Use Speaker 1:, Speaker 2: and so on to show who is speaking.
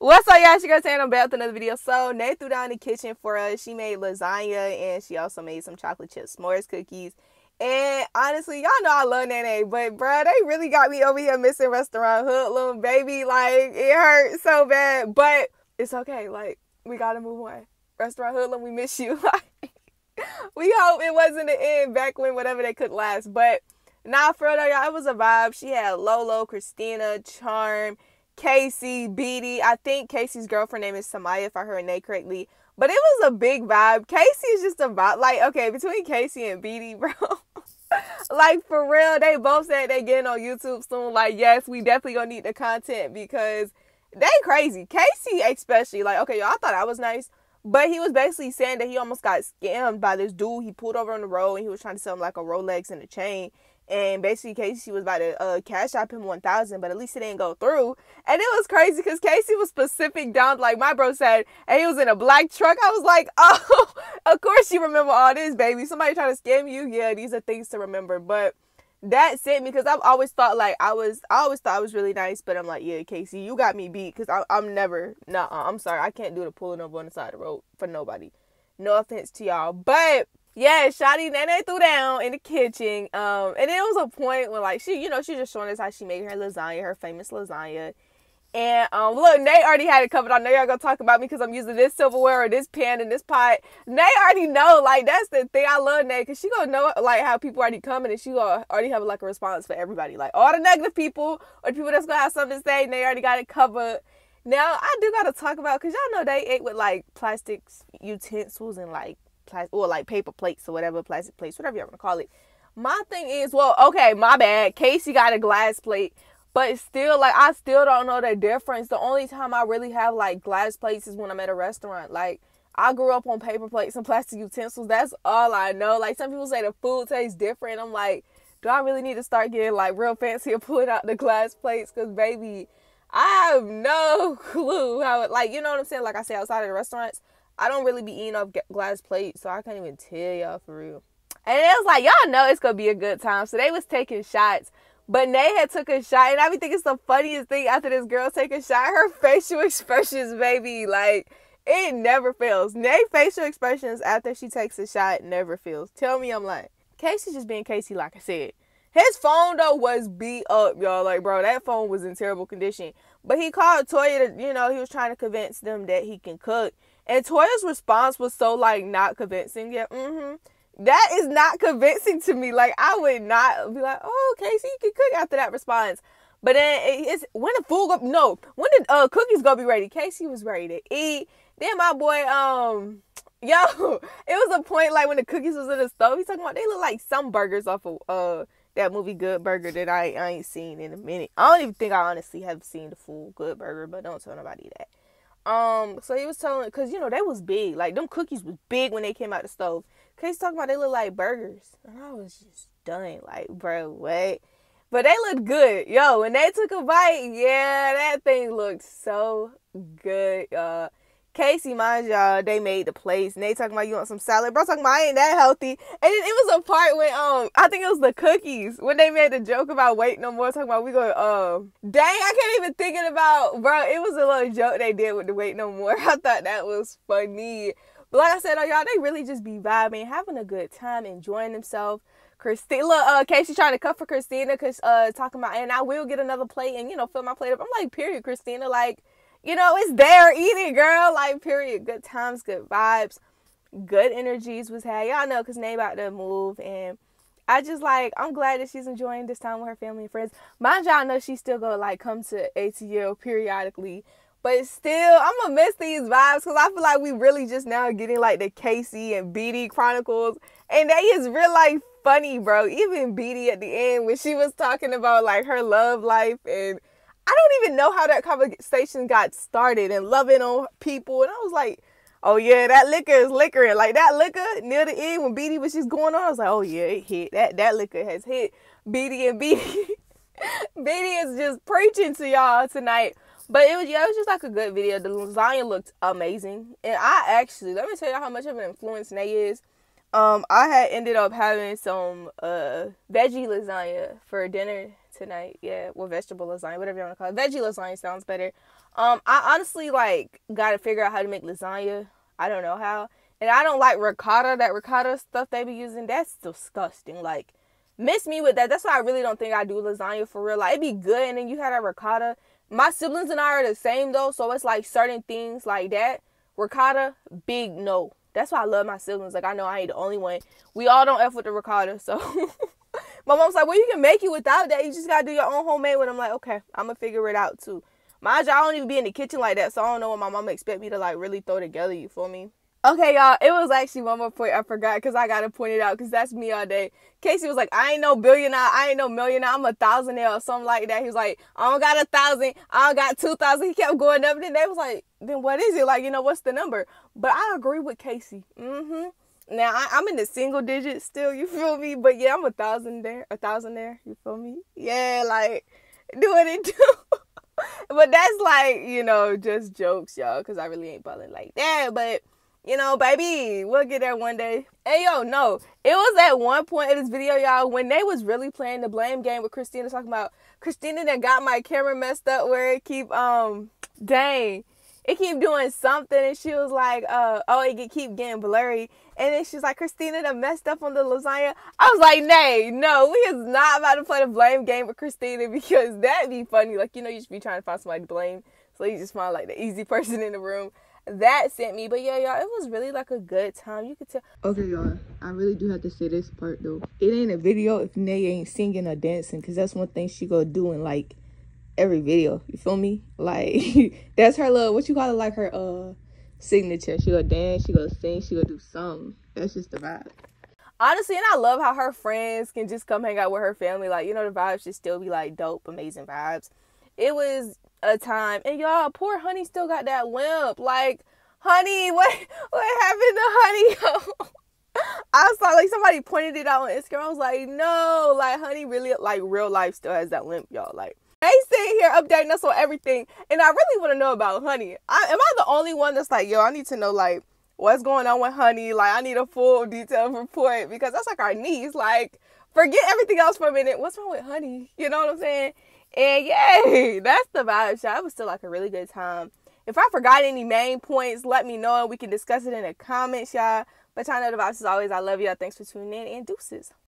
Speaker 1: What's up, y'all? It's your girl Tana. I'm back with another video. So, Nate threw down in the kitchen for us. She made lasagna and she also made some chocolate chip s'mores cookies. And honestly, y'all know I love Nene, but bruh, they really got me over here missing restaurant Hoodlum, baby. Like, it hurt so bad, but it's okay. Like, we gotta move on. Restaurant Hoodlum, we miss you. We hope it wasn't the end back when whatever they could last. But nah, for real though, y'all, it was a vibe. She had Lolo, Christina, Charm, Casey, Beatty. I think Casey's girlfriend name is Samaya, if I heard her name correctly. But it was a big vibe. Casey is just a vibe. Like, okay, between Casey and Beatty, bro. Like, for real, they both said they getting on YouTube soon. Like, yes, we definitely gonna need the content because they crazy. Casey especially. Like, okay, y'all, I thought I was nice. But he was basically saying that he almost got scammed by this dude. He pulled over on the road and he was trying to sell him like a Rolex and a chain. And basically Casey was about to cash out him $1,000, but at least it didn't go through. And it was crazy because Casey was specific down, like my bro said, and he was in a black truck. I was like, oh, of course you remember all this, baby. Somebody trying to scam you? Yeah, these are things to remember. But that's it, because I've always thought like I always thought I was really nice, but I'm like, yeah, Casey, you got me beat, because I'm never, I'm sorry, I can't do the pulling over on the side of the road for nobody. No offense to y'all, but yeah, Shotty Nene threw down in the kitchen, and it was a point when like she just showing us how she made her lasagna, her famous lasagna. And look, Nate already had it covered. I know y'all gonna talk about me because I'm using this silverware or this pan and this pot. Nate already know, like, that's the thing. I love Nate because she gonna know like how people already coming, and she gonna already have like a response for everybody. Like all the negative people or the people that's gonna have something to say, Nate already got it covered. Now I do gotta talk about, because y'all know they ate with like plastic utensils and like or like paper plates or whatever, plastic plates, whatever you want to call it. My thing is, well, okay, my bad. Casey got a glass plate. But still, like, I still don't know the difference. The only time I really have, like, glass plates is when I'm at a restaurant. Like, I grew up on paper plates and plastic utensils. That's all I know. Like, some people say the food tastes different. I'm like, do I really need to start getting, like, real fancy and pulling out the glass plates? Because, baby, I have no clue how it, like, you know what I'm saying? Like I say, outside of the restaurants, I don't really be eating off glass plates. So I can't even tell y'all for real. And it was like, y'all know it's going to be a good time. So they was taking shots. But Nay had took a shot, and I think it's the funniest thing after this girl take a shot. Her facial expressions, baby, like, it never fails. Nay facial expressions after she takes a shot never fails. Tell me I'm lying. Casey's just being Casey, like I said. His phone, though, was beat up, y'all. Like, bro, that phone was in terrible condition. But he called Toya to, he was trying to convince them that he can cook. And Toya's response was so, like, not convincing. Yeah, that is not convincing to me. Like, I would not be like, oh, Casey, you can cook after that response. But then it's when the food when the cookies gonna be ready. Casey was ready to eat. Then my boy, it was a point like when the cookies was in the stove. He's talking about they look like some burgers off of that movie Good Burger that I ain't seen in a minute. I don't even think I honestly have seen the full Good Burger, but don't tell nobody that. So he was telling, because, they was big. Like, them cookies was big when they came out the stove. Casey talking about they look like burgers. And I was just done. Like, bro, what? But they looked good. Yo, when they took a bite, yeah, that thing looked so good. Casey, mind y'all, they made the plates. And they talking about you want some salad. Bro, talking about I ain't that healthy. And then it was a part when, I think it was the cookies. When they made the joke about wait no more. Talking about we go, dang, I can't even think it about, bro, it was a little joke they did with the wait no more. I thought that was funny. But like I said, y'all, they really just be vibing, having a good time, enjoying themselves. Christina, look, Casey trying to cut for Christina because talking about, and I will get another plate and, fill my plate up. I'm like, period, Christina. Like, it's there. Eat it, girl. Like, period. Good times, good vibes, good energies was had. Y'all know because Nay about to move. And I just, like, I'm glad that she's enjoying this time with her family and friends. Mind y'all, know she still go, like, come to ATL periodically. But still, I'm going to miss these vibes because I feel like we really just now getting like the Casey and BD Chronicles. And they is real life funny, bro. Even BD at the end when she was talking about like her love life. And I don't even know how that conversation got started and loving on people. And I was like, oh yeah, that liquor is liquoring. Like that liquor near the end when BD was just going on. I was like, oh yeah, it hit. That liquor has hit BD and BD. BD is just preaching to y'all tonight. But it was just like a good video. The lasagna looked amazing. And I actually, let me tell you how much of an influence Nay is. I had ended up having some veggie lasagna for dinner tonight. Yeah, well, vegetable lasagna, whatever you want to call it. Veggie lasagna sounds better. I honestly like gotta figure out how to make lasagna. I don't know how. And I don't like ricotta. That ricotta stuff they be using, that's disgusting. Like, miss me with that. That's why I really don't think I do lasagna for real. Like, it'd be good, and then you had that ricotta. My siblings and I are the same though, so it's like certain things like that. Ricotta, big no. That's why I love my siblings. Like, I know I ain't the only one. We all don't F with the ricotta, so my mom's like, well, you can make it without that. You just gotta do your own homemade one. I'm like, okay, I'm gonna figure it out too. Mind you, I don't even be in the kitchen like that, so I don't know what my mama expect me to like really throw together, you feel me? Okay, y'all, it was actually one more point I forgot because I gotta point it out because that's me all day. Casey was like, I ain't no billionaire, I ain't no millionaire, I'm a thousandaire or something like that. He was like, I don't got 1,000, I don't got 2,000. He kept going up, and then they was like, then what is it? Like, you know, what's the number? But I agree with Casey. Now, I'm in the single digits still, you feel me? But yeah, I'm a thousandaire, you feel me? Yeah, like, do what it do. But that's like, you know, just jokes, y'all, because I really ain't balling like that. But, you know, baby, we'll get there one day. Hey, yo, no. It was at one point in this video, y'all, when they was really playing the blame game with Christina, talking about Christina that got my camera messed up where it keep, it keep doing something, and she was like, oh, it keep getting blurry. And then she's like, Christina that messed up on the lasagna. I was like, nay, no, we is not about to play the blame game with Christina because that'd be funny. Like, you know, you should be trying to find somebody to blame. So you just find like the easy person in the room. That sent me. But yeah, y'all, it was really like a good time. You could tell. Okay, y'all, I really do have to say this part though. It ain't a video if Nay ain't singing or dancing, because that's one thing she go do in like every video. You feel me? Like, that's her little, what you call it, like her signature. She go dance, she go sing, she go do something. That's just the vibe. Honestly, and I love how her friends can just come hang out with her family. Like, you know, the vibes just still be like dope, amazing vibes. It was a time. And y'all, poor Honey still got that limp. Like, Honey, what happened to Honey? I saw like somebody pointed it out on Instagram. I was like, no, like Honey really like real life still has that limp, y'all. Like, they sitting here updating us on everything, and I really want to know about Honey. Am I the only one that's like, yo, I need to know like what's going on with Honey? Like, I need a full detailed report because that's like our niece. Like, forget everything else for a minute. What's wrong with Honey? You know what I'm saying? And yay, that's the vibe, y'all. It was still like a really good time. If I forgot any main points, let me know and we can discuss it in the comments, y'all. But y'all know the vibes as always. I love y'all. Thanks for tuning in, and deuces.